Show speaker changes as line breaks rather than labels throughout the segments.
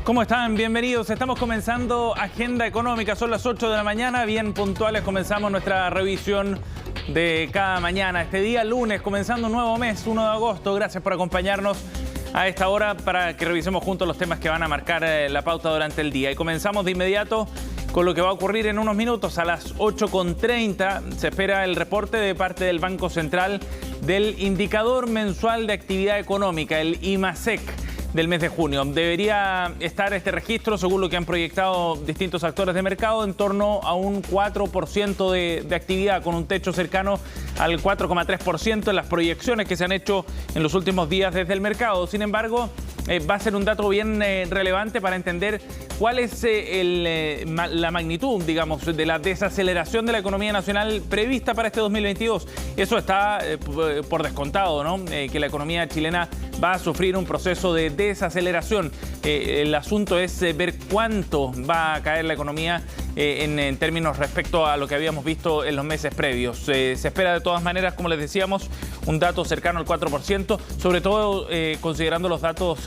¿Cómo están? Bienvenidos. Estamos comenzando Agenda Económica. Son las 8 de la mañana, bien puntuales. Comenzamos nuestra revisión de cada mañana. Este día lunes, comenzando un nuevo mes, 1 de agosto. Gracias por acompañarnos a esta hora para que revisemos juntos los temas que van a marcar la pauta durante el día. Y comenzamos de inmediato con lo que va a ocurrir en unos minutos. A las 8:30 se espera el reporte de parte del Banco Central del Indicador Mensual de Actividad Económica, el IMASEC, del mes de junio. Debería estar este registro, según lo que han proyectado distintos actores de mercado, en torno a un 4% de actividad, con un techo cercano al 4,3% en las proyecciones que se han hecho en los últimos días desde el mercado. Sin embargo, va a ser un dato bien relevante para entender cuál es la magnitud, digamos, de la desaceleración de la economía nacional prevista para este 2022. Eso está por descontado, ¿no? Que la economía chilena va a sufrir un proceso de desaceleración. El asunto es ver cuánto va a caer la economía en términos respecto a lo que habíamos visto en los meses previos. Se espera de todas maneras, como les decíamos, un dato cercano al 4%, sobre todo considerando los datos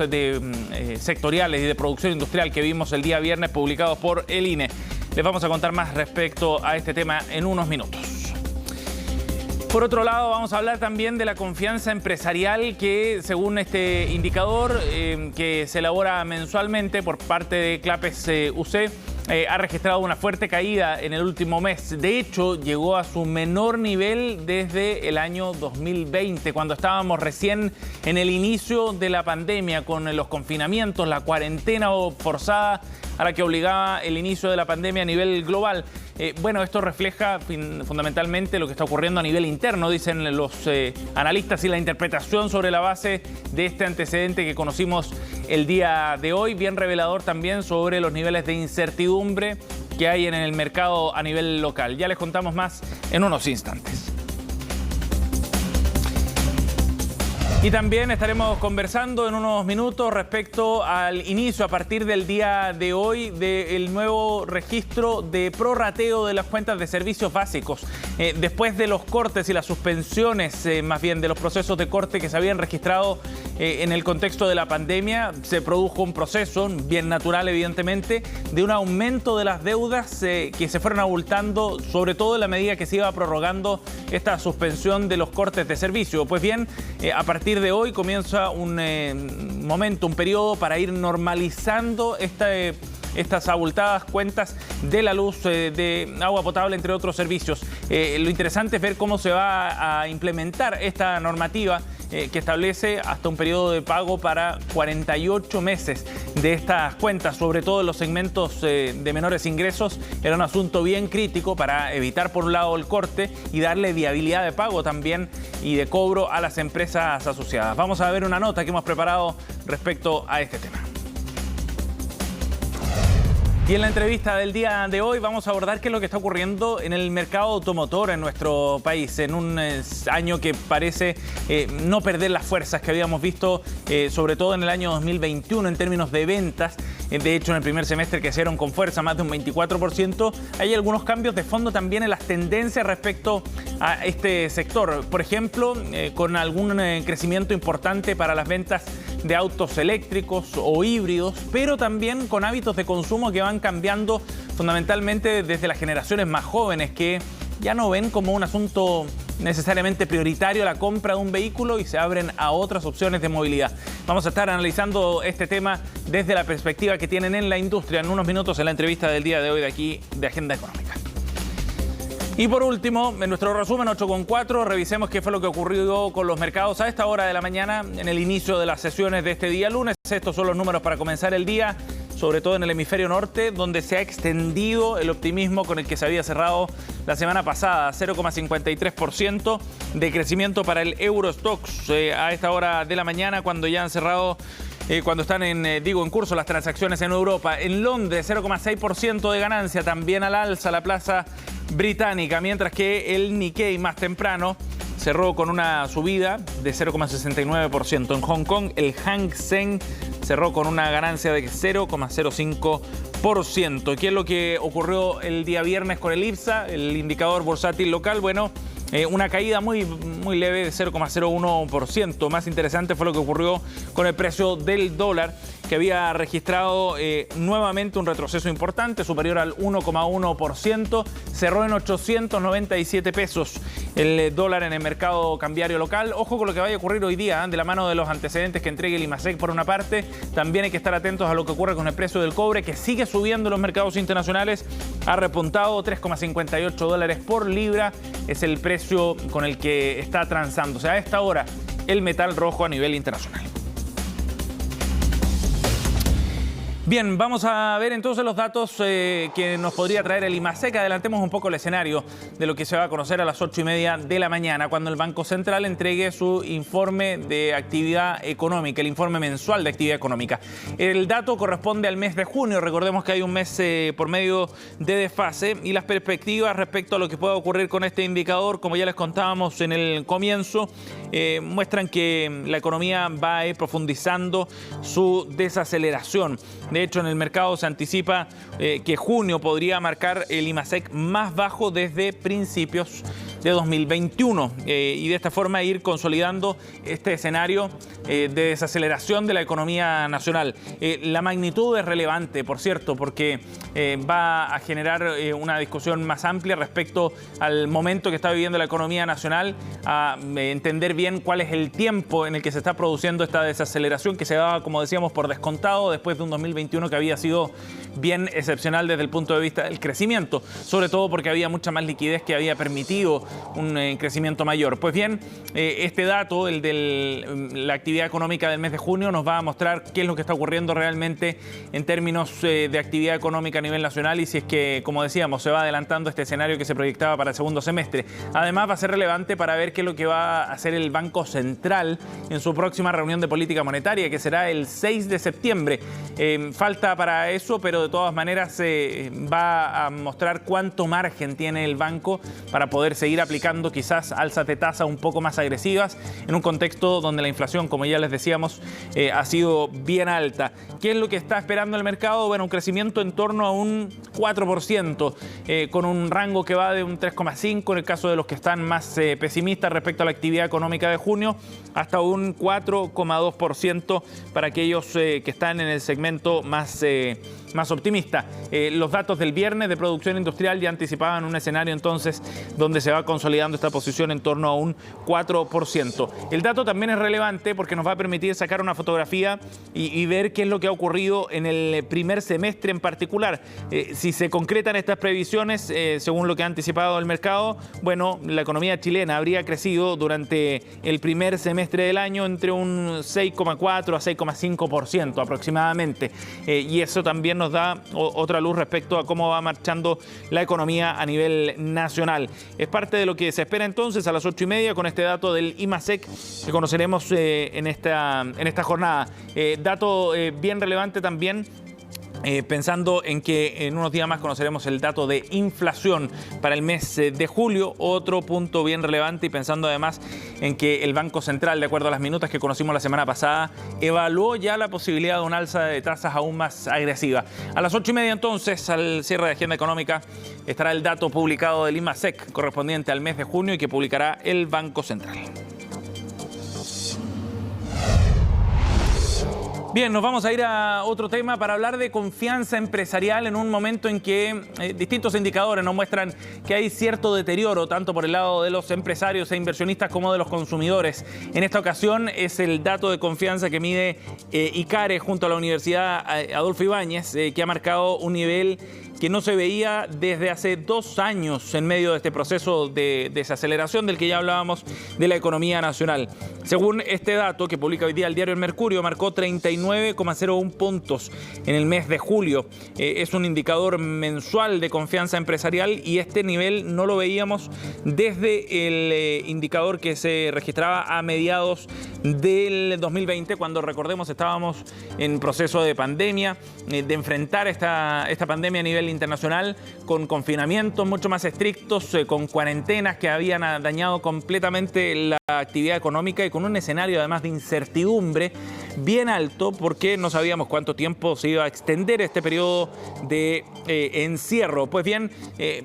sectoriales y de producción industrial que vimos el día viernes publicados por el INE. Les vamos a contar más respecto a este tema en unos minutos. Por otro lado, vamos a hablar también de la confianza empresarial que, según este indicador que se elabora mensualmente por parte de Clapes UC, ha registrado una fuerte caída en el último mes. De hecho, llegó a su menor nivel desde el año 2020, cuando estábamos recién en el inicio de la pandemia, con los confinamientos, la cuarentena forzada a la que obligaba el inicio de la pandemia a nivel global. Bueno, esto refleja fundamentalmente lo que está ocurriendo a nivel interno, dicen los analistas, y la interpretación sobre la base de este antecedente que conocimos el día de hoy, bien revelador también sobre los niveles de incertidumbre que hay en el mercado a nivel local. Ya les contamos más en unos instantes. Y también estaremos conversando en unos minutos respecto al inicio a partir del día de hoy del nuevo registro de prorrateo de las cuentas de servicios básicos. Después de los cortes y las suspensiones, más bien de los procesos de corte que se habían registrado en el contexto de la pandemia, se produjo un proceso bien natural, evidentemente, de un aumento de las deudas que se fueron abultando, sobre todo en la medida que se iba prorrogando esta suspensión de los cortes de servicio. Pues bien, a partir de hoy comienza un periodo para ir normalizando estas abultadas cuentas de la luz, de agua potable, entre otros servicios. Lo interesante es ver cómo se va a implementar esta normativa que establece hasta un periodo de pago para 48 meses de estas cuentas, sobre todo en los segmentos de menores ingresos. Era un asunto bien crítico para evitar, por un lado, el corte y darle viabilidad de pago también y de cobro a las empresas asociadas. Vamos a ver una nota que hemos preparado respecto a este tema. Y en la entrevista del día de hoy vamos a abordar qué es lo que está ocurriendo en el mercado automotor en nuestro país, en un año que parece no perder las fuerzas que habíamos visto, sobre todo en el año 2021 en términos de ventas. De hecho, en el primer semestre crecieron con fuerza más de un 24%. Hay algunos cambios de fondo también en las tendencias respecto a este sector. Por ejemplo, con algún crecimiento importante para las ventas de autos eléctricos o híbridos, pero también con hábitos de consumo que van cambiando fundamentalmente desde las generaciones más jóvenes, que ya no ven como un asunto necesariamente prioritario la compra de un vehículo y se abren a otras opciones de movilidad. Vamos a estar analizando este tema desde la perspectiva que tienen en la industria en unos minutos en la entrevista del día de hoy de aquí de Agenda Económica. Y por último, en nuestro resumen 8:4, revisemos qué fue lo que ocurrió con los mercados a esta hora de la mañana en el inicio de las sesiones de este día lunes. Estos son los números para comenzar el día, sobre todo en el hemisferio norte, donde se ha extendido el optimismo con el que se había cerrado la semana pasada. 0,53% de crecimiento para el Eurostoxx a esta hora de la mañana, cuando ya han cerrado, cuando están en curso las transacciones en Europa. En Londres, 0,6% de ganancia, también al alza la plaza británica, mientras que el Nikkei más temprano cerró con una subida de 0,69%. En Hong Kong, el Hang Seng cerró con una ganancia de 0,05%. ¿Qué es lo que ocurrió el día viernes con el IPSA, el indicador bursátil local? Bueno, una caída muy leve de 0,01%. Más interesante fue lo que ocurrió con el precio del dólar, que había registrado nuevamente un retroceso importante, superior al 1,1%. Cerró en 897 pesos el dólar en el mercado cambiario local. Ojo con lo que vaya a ocurrir hoy día, de la mano de los antecedentes que entregue el IMASEC por una parte. También hay que estar atentos a lo que ocurre con el precio del cobre, que sigue subiendo en los mercados internacionales. Ha repuntado 3,58 dólares por libra. Es el precio con el que está transándose a esta hora el metal rojo a nivel internacional. Bien, vamos a ver entonces los datos que nos podría traer el IMASEC. Adelantemos un poco el escenario de lo que se va a conocer a las 8:30 de la mañana, cuando el Banco Central entregue su informe de actividad económica, el informe mensual de actividad económica. El dato corresponde al mes de junio. Recordemos que hay un mes por medio de desfase, y las perspectivas respecto a lo que pueda ocurrir con este indicador, como ya les contábamos en el comienzo, muestran que la economía va a ir profundizando su desaceleración. De hecho, en el mercado se anticipa que junio podría marcar el IMASEC más bajo desde principios de 2021 y de esta forma ir consolidando este escenario de desaceleración de la economía nacional. La magnitud es relevante, por cierto, porque va a generar una discusión más amplia respecto al momento que está viviendo la economía nacional, a entender bien cuál es el tiempo en el que se está produciendo esta desaceleración que se daba, como decíamos, por descontado después de un 2021 que había sido bien excepcional desde el punto de vista del crecimiento, sobre todo porque había mucha más liquidez que había permitido un crecimiento mayor. Pues bien, este dato, el de la actividad económica del mes de junio, nos va a mostrar qué es lo que está ocurriendo realmente en términos de actividad económica a nivel nacional y si es que, como decíamos, se va adelantando este escenario que se proyectaba para el segundo semestre. Además, va a ser relevante para ver qué es lo que va a hacer el Banco Central en su próxima reunión de política monetaria, que será el 6 de septiembre. Falta para eso, pero de todas maneras va a mostrar cuánto margen tiene el banco para poder seguir aplicando quizás alzas de tasa un poco más agresivas en un contexto donde la inflación, como ya les decíamos, ha sido bien alta. ¿Qué es lo que está esperando el mercado? Bueno, un crecimiento en torno a un 4%, con un rango que va de un 3,5% en el caso de los que están más pesimistas respecto a la actividad económica de junio, hasta un 4,2% para aquellos que están en el segmento más optimista. Los datos del viernes de producción industrial ya anticipaban un escenario entonces donde se va consolidando esta posición en torno a un 4%. El dato también es relevante porque nos va a permitir sacar una fotografía y ver qué es lo que ha ocurrido en el primer semestre en particular. Si se concretan estas previsiones, según lo que ha anticipado el mercado, bueno, la economía chilena habría crecido durante el primer semestre del año entre un 6,4 a 6,5% aproximadamente. Y eso también nos da otra luz respecto a cómo va marchando la economía a nivel nacional. Es parte de lo que se espera entonces a las 8:30 con este dato del IMASEC que conoceremos en esta jornada. Dato bien relevante también, pensando en que en unos días más conoceremos el dato de inflación para el mes de julio, otro punto bien relevante, y pensando además en que el Banco Central, de acuerdo a las minutas que conocimos la semana pasada, evaluó ya la posibilidad de una alza de tasas aún más agresiva. A las 8:30 entonces, al cierre de Agenda Económica, estará el dato publicado del IMASEC correspondiente al mes de junio y que publicará el Banco Central. Bien, nos vamos a ir a otro tema para hablar de confianza empresarial en un momento en que distintos indicadores nos muestran que hay cierto deterioro tanto por el lado de los empresarios e inversionistas como de los consumidores. En esta ocasión es el dato de confianza que mide ICARE junto a la Universidad Adolfo Ibáñez, que ha marcado un nivel que no se veía desde hace 2 años en medio de este proceso de desaceleración del que ya hablábamos de la economía nacional. Según este dato que publica hoy día el diario El Mercurio, marcó 39,01 puntos en el mes de julio. Es un indicador mensual de confianza empresarial y este nivel no lo veíamos desde el indicador que se registraba a mediados del 2020, cuando, recordemos, estábamos en proceso de pandemia, de enfrentar esta pandemia a nivel internacional, con confinamientos mucho más estrictos, con cuarentenas que habían dañado completamente la actividad económica y con un escenario además de incertidumbre bien alto porque no sabíamos cuánto tiempo se iba a extender este periodo de encierro. Pues bien,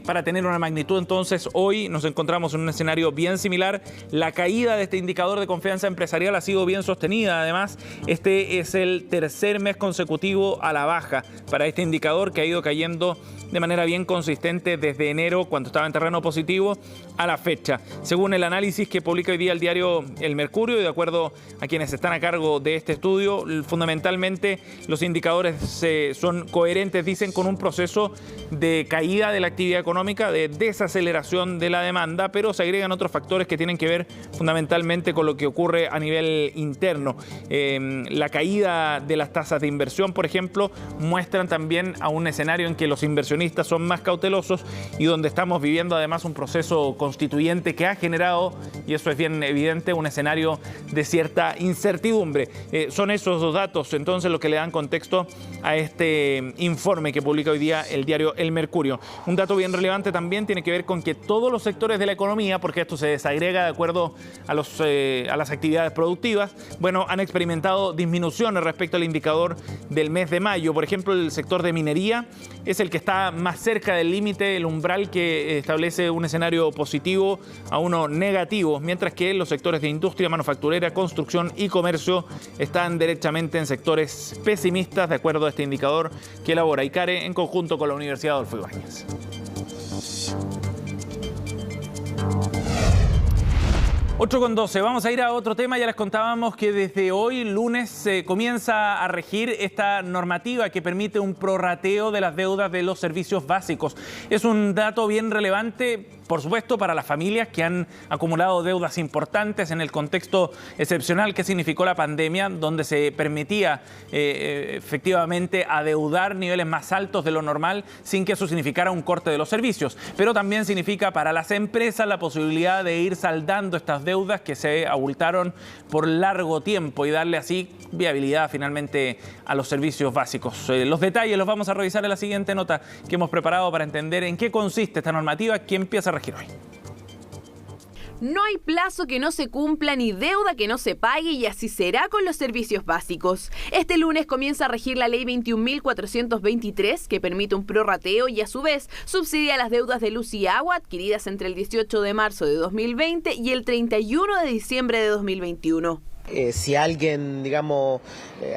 para tener una magnitud entonces, hoy nos encontramos en un escenario bien similar. La caída de este indicador de confianza empresarial ha sido bien sostenida. Además, este es el tercer mes consecutivo a la baja para este indicador, que ha ido cayendo de manera bien consistente desde enero, cuando estaba en terreno positivo, a la fecha. Según el análisis que publica hoy día el diario El Mercurio, y de acuerdo a quienes están a cargo de este estudio, fundamentalmente los indicadores son coherentes, dicen, con un proceso de caída de la actividad económica, de desaceleración de la demanda, pero se agregan otros factores que tienen que ver fundamentalmente con lo que ocurre a nivel interno. La caída de las tasas de inversión, por ejemplo, muestran también a un escenario en que los inversionistas son más cautelosos y donde estamos viviendo además un proceso constituyente que ha generado, y eso es bien evidente, un escenario de cierta incertidumbre. Son esos dos datos entonces los que le dan contexto a este informe que publica hoy día el diario El Mercurio. Un dato bien relevante también tiene que ver con que todos los sectores de la economía, porque esto se desagrega de acuerdo a las actividades productivas, bueno, han experimentado disminuciones respecto al indicador del mes de mayo. Por ejemplo, el sector de minería es el que está más cerca del límite, el umbral que establece un escenario positivo a uno negativo, mientras que los sectores de industria, manufacturera, construcción y comercio están derechamente en sectores pesimistas, de acuerdo a este indicador que elabora ICARE en conjunto con la Universidad Adolfo Ibáñez. 8:12, vamos a ir a otro tema. Ya les contábamos que desde hoy, lunes, comienza a regir esta normativa que permite un prorrateo de las deudas de los servicios básicos. Es un dato bien relevante, por supuesto, para las familias que han acumulado deudas importantes en el contexto excepcional que significó la pandemia, donde se permitía efectivamente adeudar niveles más altos de lo normal sin que eso significara un corte de los servicios. Pero también significa para las empresas la posibilidad de ir saldando estas deudas que se abultaron por largo tiempo y darle así viabilidad finalmente a los servicios básicos. Los detalles los vamos a revisar en la siguiente nota que hemos preparado para entender en qué consiste esta normativa que empieza a regir hoy.
No hay plazo que no se cumpla ni deuda que no se pague, y así será con los servicios básicos. Este lunes comienza a regir la ley 21.423, que permite un prorrateo y a su vez subsidia las deudas de luz y agua adquiridas entre el 18 de marzo de 2020 y el 31 de diciembre de 2021.
Si alguien, digamos,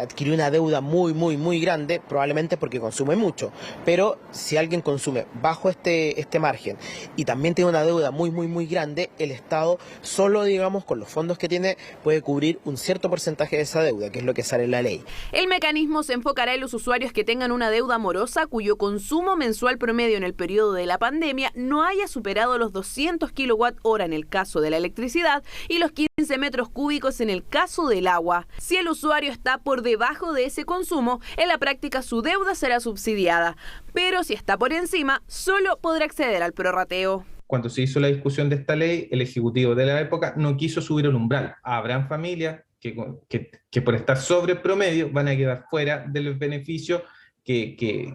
adquirió una deuda muy grande, probablemente porque consume mucho. Pero si alguien consume bajo este margen y también tiene una deuda muy grande, el Estado solo, digamos, con los fondos que tiene, puede cubrir un cierto porcentaje de esa deuda, que es lo que sale en la ley.
El mecanismo se enfocará en los usuarios que tengan una deuda morosa cuyo consumo mensual promedio en el periodo de la pandemia no haya superado los 200 kWh en el caso de la electricidad y los 15 metros cúbicos en el caso del agua. Si el usuario está por debajo de ese consumo, en la práctica su deuda será subsidiada, pero si está por encima, solo podrá acceder al prorrateo.
Cuando se hizo la discusión de esta ley, el Ejecutivo de la época no quiso subir el umbral. Habrán familias que por estar sobre el promedio van a quedar fuera del beneficio que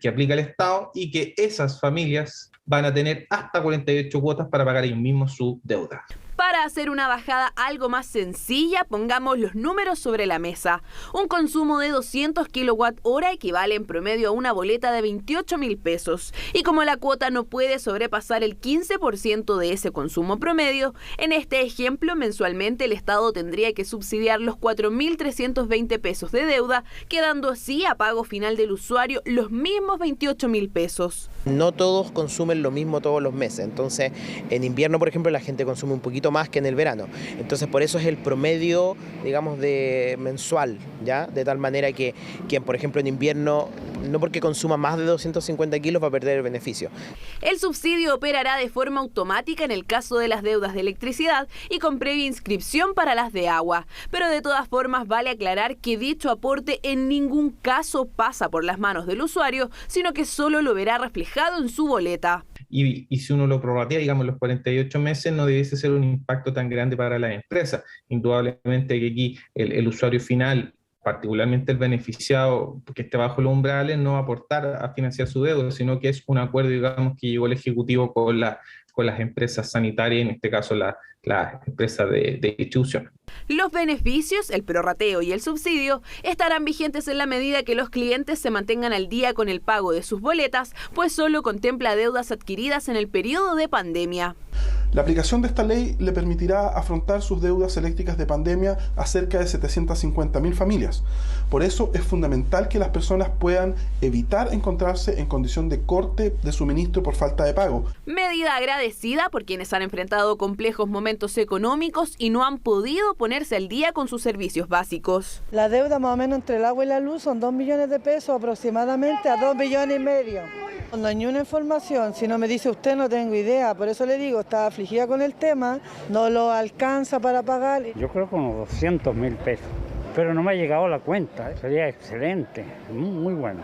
aplica el Estado, y que esas familias van a tener hasta 48 cuotas para pagar ellos mismos su deuda.
Para hacer una bajada algo más sencilla, pongamos los números sobre la mesa. Un consumo de 200 kWh equivale en promedio a una boleta de 28.000 pesos. Y como la cuota no puede sobrepasar el 15% de ese consumo promedio, en este ejemplo mensualmente el Estado tendría que subsidiar los 4.320 pesos de deuda, quedando así a pago final del usuario los mismos 28.000 pesos.
No todos consumen lo mismo todos los meses, entonces en invierno, por ejemplo, la gente consume un poquito más que en el verano, entonces por eso es el promedio, digamos, de mensual, ¿ya? De tal manera que quien, por ejemplo, en invierno, no porque consuma más de 250 kilos va a perder el beneficio.
El subsidio operará de forma automática en el caso de las deudas de electricidad y con previa inscripción para las de agua, pero de todas formas vale aclarar que dicho aporte en ningún caso pasa por las manos del usuario, sino que solo lo verá reflejado en su boleta.
Y si uno lo prorratea, digamos, los 48 meses, no debiese ser un impacto tan grande para las empresas. Indudablemente que aquí el usuario final, particularmente el beneficiado que esté bajo los umbrales, no va a aportar a financiar su deuda, sino que es un acuerdo, digamos, que llegó el Ejecutivo con las empresas sanitarias, en este caso las empresas de distribución.
Los beneficios, el prorrateo y el subsidio estarán vigentes en la medida que los clientes se mantengan al día con el pago de sus boletas, pues solo contempla deudas adquiridas en el periodo de pandemia.
La aplicación de esta ley le permitirá afrontar sus deudas eléctricas de pandemia a cerca de 750.000 familias. Por eso es fundamental que las personas puedan evitar encontrarse en condición de corte de suministro por falta de pago.
Medida agradecida por quienes han enfrentado complejos momentos económicos y no han podido ponerse al día con sus servicios básicos.
La deuda más o menos entre el agua y la luz son 2 millones de pesos aproximadamente a 2,5 millones. No hay ni una información, si no me dice usted no tengo idea, por eso le digo, está afligida con el tema, no lo alcanza para pagar.
Yo creo que unos 200.000 pesos, pero no me ha llegado la cuenta, sería excelente, muy bueno.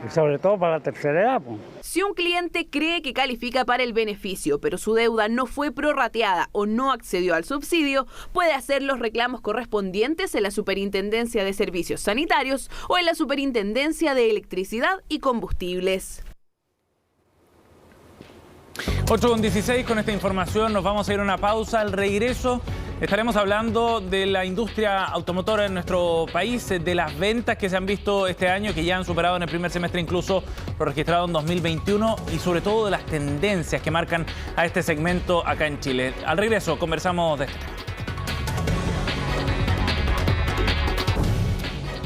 Y sobre todo para la tercera edad. Pues.
Si un cliente cree que califica para el beneficio, pero su deuda no fue prorrateada o no accedió al subsidio, puede hacer los reclamos correspondientes en la Superintendencia de Servicios Sanitarios o en la Superintendencia de Electricidad y Combustibles.
8:16, con esta información nos vamos a ir a una pausa. Al regreso estaremos hablando de la industria automotora en nuestro país, de las ventas que se han visto este año, que ya han superado en el primer semestre incluso lo registrado en 2021, y sobre todo de las tendencias que marcan a este segmento acá en Chile. Al regreso conversamos de esto.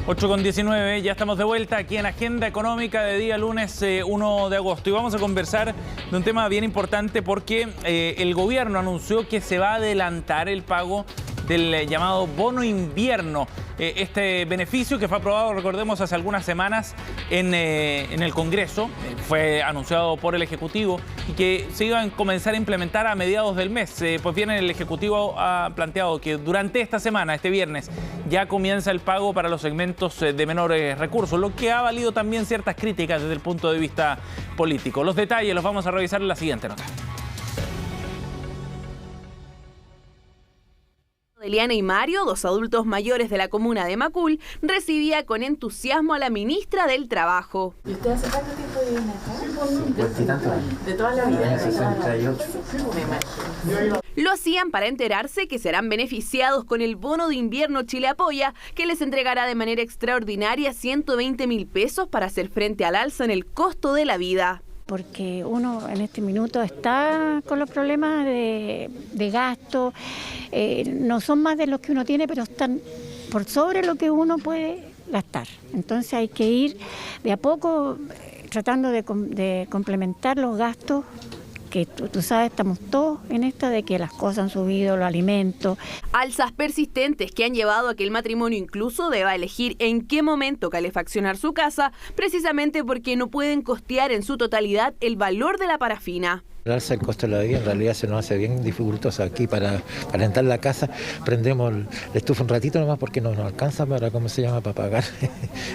8:19, ya estamos de vuelta aquí en Agenda Económica de día lunes 1 de agosto y vamos a conversar de un tema bien importante porque el gobierno anunció que se va a adelantar el pago del llamado bono invierno. Este beneficio que fue aprobado, recordemos, hace algunas semanas en el Congreso, fue anunciado por el Ejecutivo y que se iba a comenzar a implementar a mediados del mes. Pues bien, el Ejecutivo ha planteado que durante esta semana, este viernes, ya comienza el pago para los segmentos de menores recursos, lo que ha valido también ciertas críticas desde el punto de vista político. Los detalles los vamos a revisar en la siguiente nota.
Eliana y Mario, dos adultos mayores de la comuna de Macul, recibía con entusiasmo a la ministra del Trabajo.
¿Y usted hace cuánto tiempo viven acá? De toda la vida. 68.
Lo hacían para enterarse que serán beneficiados con el bono de invierno Chile Apoya, que les entregará de manera extraordinaria 120.000 pesos para hacer frente al alza en el costo de la vida.
Porque uno en este minuto está con los problemas de gasto, no son más de los que uno tiene, pero están por sobre lo que uno puede gastar. Entonces hay que ir de a poco tratando de complementar los gastos, que tú sabes, estamos todos en esta de que las cosas han subido, los alimentos.
Alzas persistentes que han llevado a que el matrimonio incluso deba elegir en qué momento calefaccionar su casa, precisamente porque no pueden costear en su totalidad el valor de la parafina.
El alza del costo de la vida en realidad se nos hace bien dificultoso aquí para calentar la casa. Prendemos la estufa un ratito nomás porque no nos alcanza para, para pagar.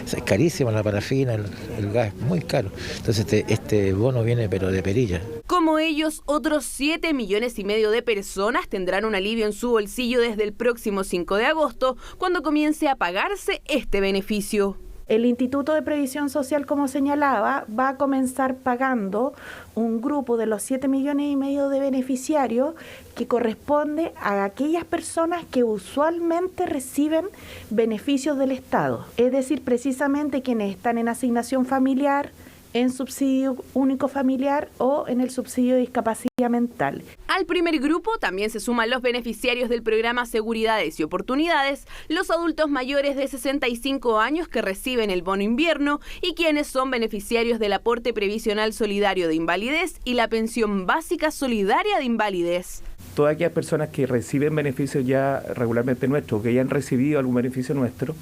Es carísimo la parafina, el gas, muy caro. Entonces este bono viene pero de perilla.
Como ellos, otros 7,5 millones de personas tendrán un alivio en su bolsillo desde el próximo 5 de agosto, cuando comience a pagarse este beneficio.
El Instituto de Previsión Social, como señalaba, va a comenzar pagando un grupo de los 7,5 millones de beneficiarios que corresponde a aquellas personas que usualmente reciben beneficios del Estado. Es decir, precisamente quienes están en asignación familiar, en subsidio único familiar o en el subsidio de discapacidad mental.
Al primer grupo también se suman los beneficiarios del programa Seguridades y Oportunidades, los adultos mayores de 65 años que reciben el bono invierno y quienes son beneficiarios del aporte previsional solidario de invalidez y la pensión básica solidaria de invalidez.
Todas aquellas personas que reciben beneficios ya regularmente nuestros, que ya han recibido algún beneficio nuestro,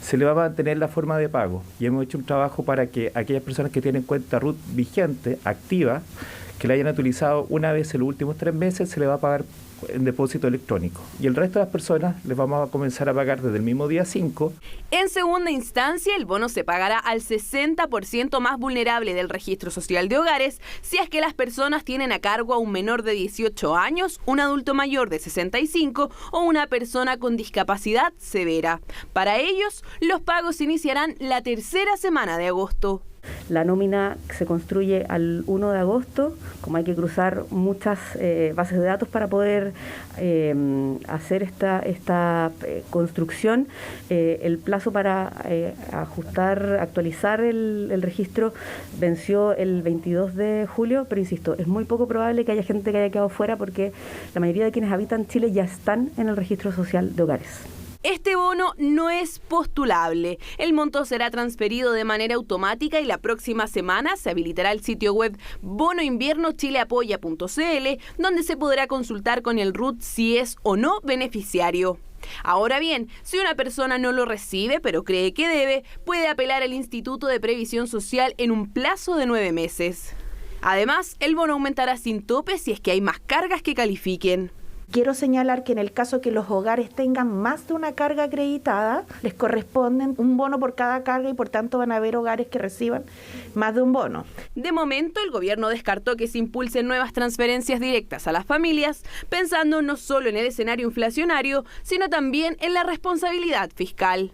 se le va a mantener la forma de pago y hemos hecho un trabajo para que aquellas personas que tienen cuenta RUT vigente, activa, que la hayan utilizado una vez en los últimos 3 meses, se le va a pagar en depósito electrónico. Y el resto de las personas les vamos a comenzar a pagar desde el mismo día 5.
En segunda instancia, el bono se pagará al 60% más vulnerable del registro social de hogares si es que las personas tienen a cargo a un menor de 18 años, un adulto mayor de 65 o una persona con discapacidad severa. Para ellos, los pagos iniciarán la tercera semana de agosto.
La nómina se construye al 1 de agosto, como hay que cruzar muchas bases de datos para poder hacer esta construcción, el plazo para actualizar el registro venció el 22 de julio, pero insisto, es muy poco probable que haya gente que haya quedado fuera porque la mayoría de quienes habitan Chile ya están en el registro social de hogares.
Este bono no es postulable. El monto será transferido de manera automática y la próxima semana se habilitará el sitio web bonoinviernochileapoya.cl, donde se podrá consultar con el RUT si es o no beneficiario. Ahora bien, si una persona no lo recibe pero cree que debe, puede apelar al Instituto de Previsión Social en un plazo de 9 meses. Además, el bono aumentará sin tope si es que hay más cargas que califiquen.
Quiero señalar que en el caso que los hogares tengan más de una carga acreditada, les corresponden un bono por cada carga y por tanto van a haber hogares que reciban más de un bono.
De momento, el gobierno descartó que se impulsen nuevas transferencias directas a las familias, pensando no solo en el escenario inflacionario, sino también en la responsabilidad fiscal.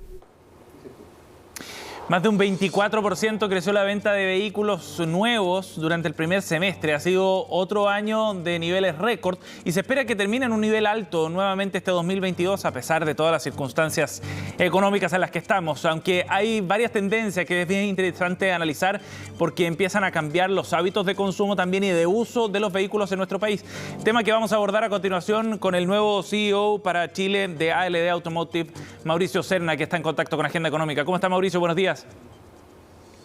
Más de un 24% creció la venta de vehículos nuevos durante el primer semestre. Ha sido otro año de niveles récord y se espera que termine en un nivel alto nuevamente este 2022 a pesar de todas las circunstancias económicas en las que estamos. Aunque hay varias tendencias que es bien interesante analizar porque empiezan a cambiar los hábitos de consumo también y de uso de los vehículos en nuestro país. Tema que vamos a abordar a continuación con el nuevo CEO para Chile de ALD Automotive, Mauricio Serna, que está en contacto con Agenda Económica. ¿Cómo está, Mauricio? Buenos días.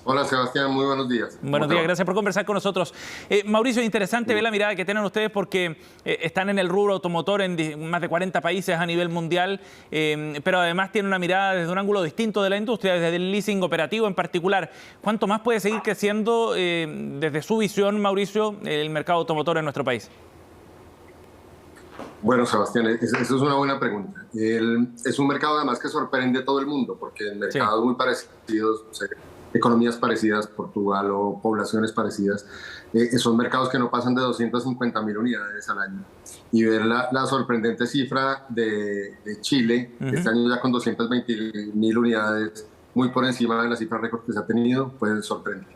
Hola Sebastián, muy buenos días.
Buenos días, gracias por conversar con nosotros. Mauricio, interesante ver la mirada que tienen ustedes porque están en el rubro automotor en más de 40 países a nivel mundial, pero además tienen una mirada desde un ángulo distinto de la industria, desde el leasing operativo en particular. ¿Cuánto más puede seguir creciendo desde su visión, Mauricio, el mercado automotor en nuestro país?
Bueno, Sebastián, eso es una buena pregunta. Es un mercado además que sorprende a todo el mundo porque en mercados muy parecidos, economías parecidas, Portugal o poblaciones parecidas, son mercados que no pasan de 250.000 unidades al año. Y ver la sorprendente cifra de Chile, este año ya con 220.000 unidades, muy por encima de la cifra récord que se ha tenido, pues sorprende.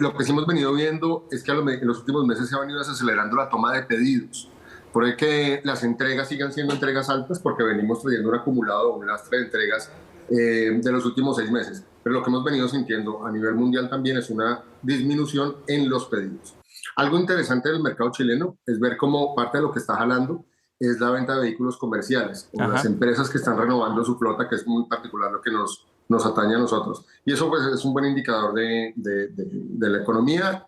Lo que sí hemos venido viendo es que en los últimos meses se ha venido desacelerando la toma de pedidos. Por el que las entregas sigan siendo entregas altas porque venimos trayendo un acumulado, un lastre de entregas de los últimos 6 meses. Pero lo que hemos venido sintiendo a nivel mundial también es una disminución en los pedidos. Algo interesante del mercado chileno es ver cómo parte de lo que está jalando es la venta de vehículos comerciales, o las empresas que están renovando su flota, que es muy particular lo que nos atañe a nosotros. Y eso pues es un buen indicador de la economía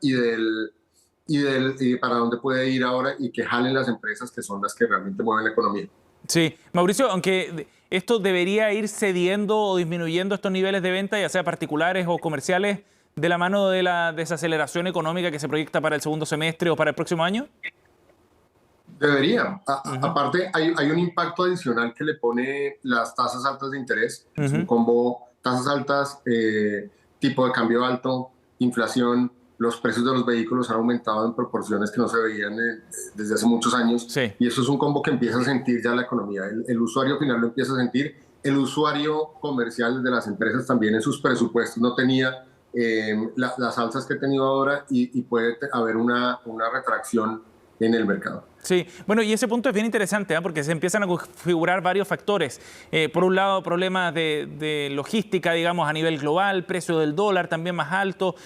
y para dónde puede ir ahora y que jalen las empresas que son las que realmente mueven la economía.
Sí, Mauricio, aunque esto debería ir cediendo o disminuyendo estos niveles de venta, ya sea particulares o comerciales, de la mano de la desaceleración económica que se proyecta para el segundo semestre o para el próximo año.
Debería. Aparte, hay un impacto adicional que le pone las tasas altas de interés. Es un combo, tasas altas, tipo de cambio alto, inflación. Los precios de los vehículos han aumentado en proporciones que no se veían desde hace muchos años. Y eso es un combo que empieza a sentir ya la economía. El usuario final lo empieza a sentir. El usuario comercial de las empresas también en sus presupuestos no tenía las alzas que ha tenido ahora y puede haber una retracción en el mercado.
Sí, bueno, y ese punto es bien interesante, porque se empiezan a configurar varios factores. Por un lado, problemas de logística, digamos, a nivel global, precio del dólar también más alto,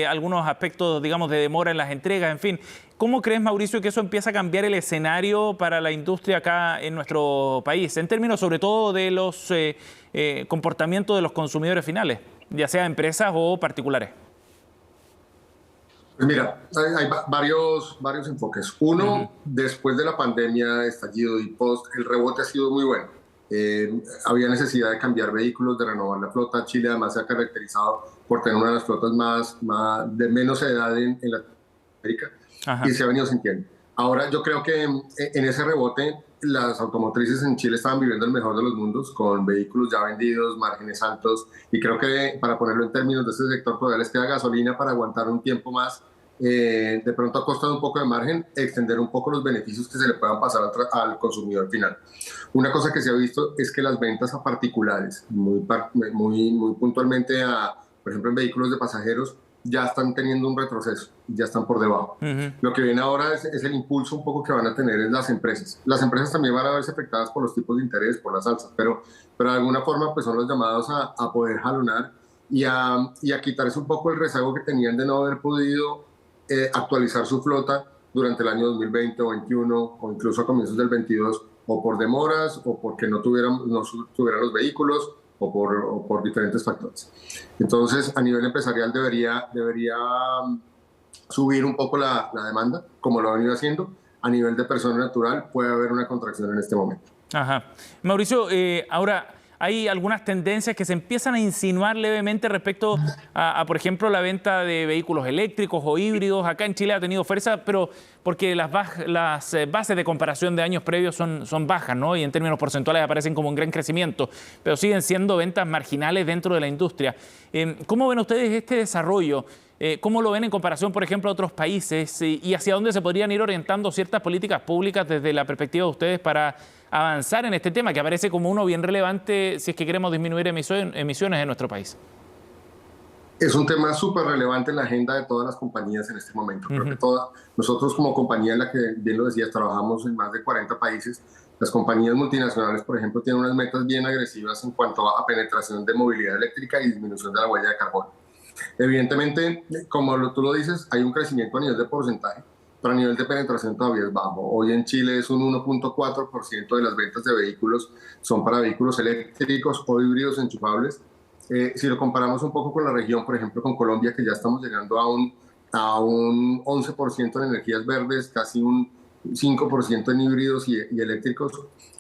algunos aspectos, digamos, de demora en las entregas, en fin. ¿Cómo crees, Mauricio, que eso empieza a cambiar el escenario para la industria acá en nuestro país, en términos sobre todo de los comportamientos de los consumidores finales, ya sea empresas o particulares?
Pues mira, hay varios enfoques. Uno, después de la pandemia, estallido y post, el rebote ha sido muy bueno. Había necesidad de cambiar vehículos, de renovar la flota. Chile además se ha caracterizado por tener una de las flotas de menos edad en Latinoamérica y se ha venido sintiendo. Ahora yo creo que en ese rebote las automotrices en Chile estaban viviendo el mejor de los mundos con vehículos ya vendidos, márgenes altos y creo que para ponerlo en términos de este sector todavía les queda gasolina para aguantar un tiempo más, de pronto a costa de un poco de margen, extender un poco los beneficios que se le puedan pasar al consumidor final. Una cosa que se ha visto es que las ventas a particulares, muy puntualmente a por ejemplo en vehículos de pasajeros, ya están teniendo un retroceso, ya están por debajo. Lo que viene ahora es el impulso un poco que van a tener en las empresas. Las empresas también van a verse afectadas por los tipos de interés, por las alzas, pero de alguna forma pues son los llamados a poder jalonar y a quitarse un poco el rezago que tenían de no haber podido actualizar su flota durante el año 2020 o 2021 o incluso a comienzos del 22, o por demoras o porque no tuvieran los vehículos o por diferentes factores. Entonces, a nivel empresarial debería subir un poco la demanda, como lo ha venido haciendo. A nivel de persona natural puede haber una contracción en este momento.
Ajá. Mauricio, ahora hay algunas tendencias que se empiezan a insinuar levemente respecto a, por ejemplo, la venta de vehículos eléctricos o híbridos. Acá en Chile ha tenido fuerza, pero porque las bases de comparación de años previos son bajas, ¿no? Y en términos porcentuales aparecen como un gran crecimiento, pero siguen siendo ventas marginales dentro de la industria. ¿Cómo ven ustedes este desarrollo? ¿Cómo lo ven en comparación, por ejemplo, a otros países? ¿Y hacia dónde se podrían ir orientando ciertas políticas públicas desde la perspectiva de ustedes para avanzar en este tema, que aparece como uno bien relevante si es que queremos disminuir emisiones en nuestro país?
Es un tema súper relevante en la agenda de todas las compañías en este momento. Creo que nosotros como compañía, en la que bien lo decías, trabajamos en más de 40 países. Las compañías multinacionales, por ejemplo, tienen unas metas bien agresivas en cuanto a penetración de movilidad eléctrica y disminución de la huella de carbono. Evidentemente, como tú lo dices, hay un crecimiento a nivel de porcentaje, pero a nivel de penetración todavía es bajo. Hoy en Chile es un 1.4% de las ventas de vehículos son para vehículos eléctricos o híbridos enchufables. Si lo comparamos un poco con la región, por ejemplo con Colombia, que ya estamos llegando a un 11% en energías verdes, casi un 5% en híbridos y eléctricos,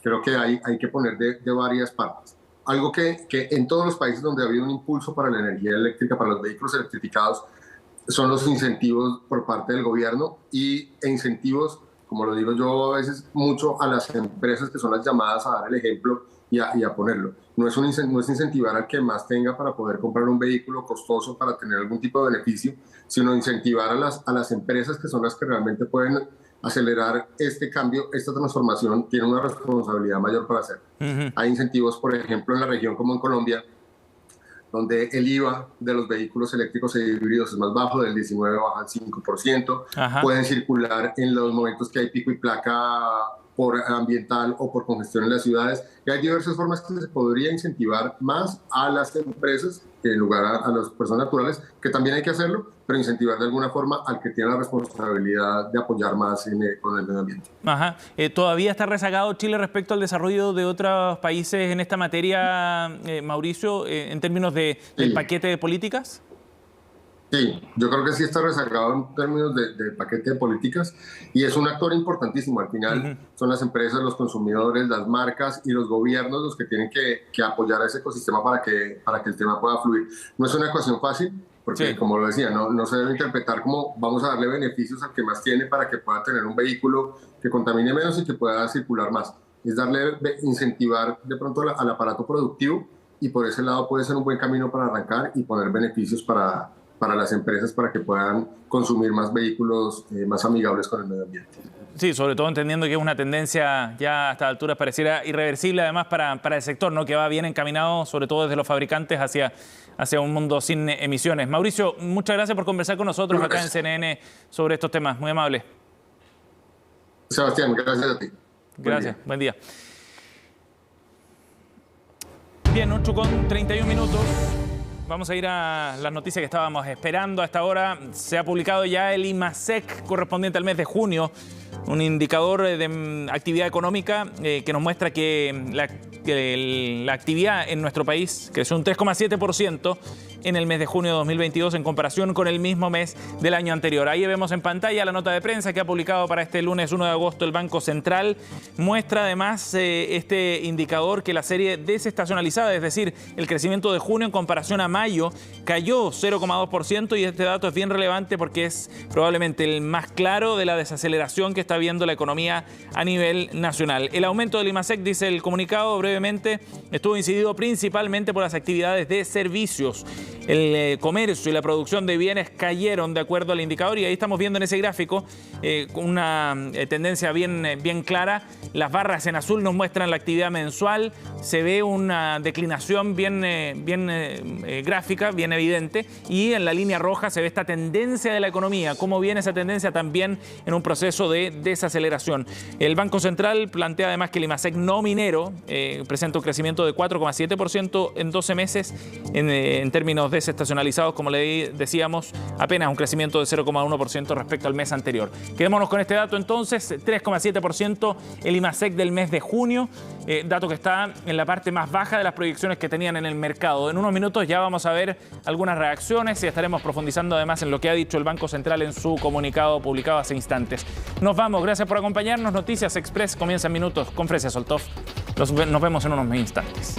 creo que hay que poner de varias partes. Algo que en todos los países donde ha habido un impulso para la energía eléctrica, para los vehículos electrificados, son los incentivos por parte del gobierno e incentivos, como lo digo yo a veces, mucho a las empresas que son las llamadas a dar el ejemplo y a ponerlo. No es incentivar al que más tenga para poder comprar un vehículo costoso para tener algún tipo de beneficio, sino incentivar a las empresas que son las que realmente pueden acelerar este cambio, esta transformación, tiene una responsabilidad mayor para hacerlo. Hay incentivos, por ejemplo, en la región como en Colombia, donde el IVA de los vehículos eléctricos e híbridos es más bajo, del 19% baja al 5%. Pueden circular en los momentos que hay pico y placa por ambiental o por congestión en las ciudades. Y hay diversas formas que se podría incentivar más a las empresas en lugar a las personas naturales, que también hay que hacerlo, pero incentivar de alguna forma al que tiene la responsabilidad de apoyar más con el medio ambiente.
¿Todavía está rezagado Chile respecto al desarrollo de otros países en esta materia, Mauricio, en términos del paquete de políticas?
Sí, yo creo que sí está rezagado en términos de paquete de políticas y es un actor importantísimo. Al final son las empresas, los consumidores, las marcas y los gobiernos los que tienen que apoyar a ese ecosistema para que el tema pueda fluir. No es una ecuación fácil porque, como lo decía, no se debe interpretar como vamos a darle beneficios al que más tiene para que pueda tener un vehículo que contamine menos y que pueda circular más. Es incentivar de pronto al aparato productivo y por ese lado puede ser un buen camino para arrancar y poner beneficios para las empresas para que puedan consumir más vehículos más amigables con el medio ambiente.
Sí, sobre todo entendiendo que es una tendencia ya a estas alturas pareciera irreversible además para el sector, ¿no? Que va bien encaminado, sobre todo desde los fabricantes, hacia un mundo sin emisiones. Mauricio, muchas gracias por conversar con nosotros acá en CNN sobre estos temas. Muy amable.
Sebastián, gracias a ti.
Gracias, buen día. Bien, 8:31 minutos. Vamos a ir a las noticias que estábamos esperando a esta hora. Se ha publicado ya el IMASEC correspondiente al mes de junio, un indicador de actividad económica que nos muestra que la actividad en nuestro país creció un 3,7% en el mes de junio de 2022 en comparación con el mismo mes del año anterior. Ahí vemos en pantalla la nota de prensa que ha publicado para este lunes 1 de agosto el Banco Central. Muestra además este indicador que la serie desestacionalizada, es decir, el crecimiento de junio en comparación a mayo, cayó 0,2% y este dato es bien relevante porque es probablemente el más claro de la desaceleración que está viendo la economía a nivel nacional. El aumento del IMASEC, dice el comunicado brevemente, estuvo incidido principalmente por las actividades de servicios. El comercio y la producción de bienes cayeron de acuerdo al indicador y ahí estamos viendo en ese gráfico una tendencia bien clara. Las barras en azul nos muestran la actividad mensual, se ve una declinación bien gráfica, bien evidente, y en la línea roja se ve esta tendencia de la economía, cómo viene esa tendencia también en un proceso de desaceleración. El Banco Central plantea además que el IMASEC no minero presenta un crecimiento de 4,7% en 12 meses, en términos desestacionalizados, como le decíamos, apenas un crecimiento de 0,1% respecto al mes anterior. Quedémonos con este dato entonces, 3,7% el IMASEC del mes de junio, dato que está en la parte más baja de las proyecciones que tenían en el mercado. En unos minutos ya vamos a ver algunas reacciones y estaremos profundizando además en lo que ha dicho el Banco Central en su comunicado publicado hace instantes. Nos vamos, gracias por acompañarnos. Noticias Express comienza en minutos con Fresia Soltov. Nos vemos en unos instantes.